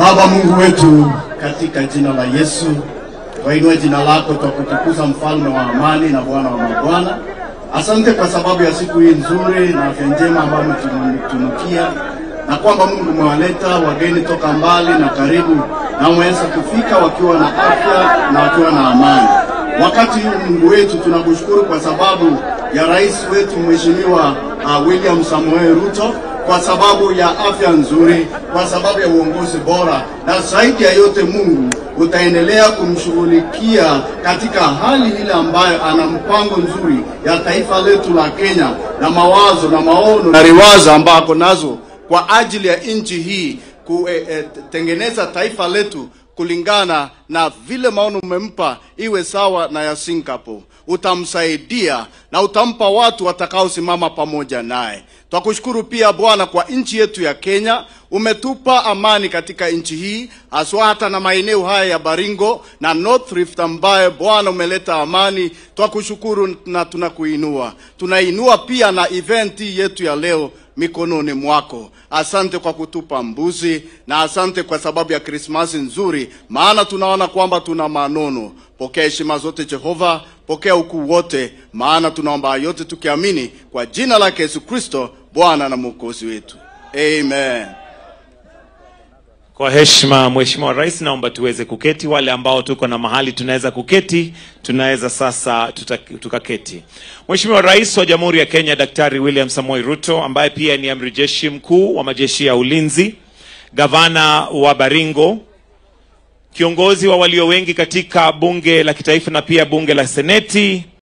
Baba Mungu wetu, katika jina la Yesu, twainua jina lako, twakutukuza mfalme wa amani na Bwana wa mabwana. Asante kwa sababu ya siku hii nzuri na afya njema ambayo umetunukia, na kwamba Mungu umewaleta wageni toka mbali na karibu, na wameweza kufika wakiwa na afya na wakiwa na amani. Wakati huu Mungu wetu, tunakushukuru kwa sababu ya rais wetu Mheshimiwa William Samoei Ruto, kwa sababu ya afya nzuri, kwa sababu ya uongozi bora, na zaidi ya yote Mungu utaendelea kumshughulikia katika hali ile ambayo ana mpango nzuri ya taifa letu la Kenya, na mawazo na maono na riwaza ambako nazo kwa ajili ya nchi hii kutengeneza taifa letu kulingana na vile maono umempa iwe sawa na ya Singapore. Utamsaidia na utampa watu watakao simama pamoja naye. Twakushukuru pia Bwana kwa nchi yetu ya Kenya. Umetupa amani katika nchi hii, haswa hata na maeneo haya ya Baringo na North Rift ambaye Bwana umeleta amani. Twakushukuru na tunakuinua. Tunainua pia na event yetu ya leo mikononi mwako. Asante kwa kutupa mbuzi, na asante kwa sababu ya Krismasi nzuri, maana tunaona kwamba tuna manono. Pokea heshima zote Jehova, pokea ukuu wote, maana tunaomba yote tukiamini kwa jina la Yesu Kristo, Bwana na Mwokozi wetu. Amen. Kwa heshima Mheshimiwa Rais, naomba tuweze kuketi. Wale ambao tuko na mahali tunaweza kuketi, tunaweza sasa tukaketi. Mheshimiwa Rais wa Jamhuri ya Kenya Daktari William Samoei Ruto, ambaye pia ni amiri jeshi mkuu wa majeshi ya ulinzi, gavana wa Baringo, kiongozi wa walio wengi katika bunge la kitaifa na pia bunge la seneti,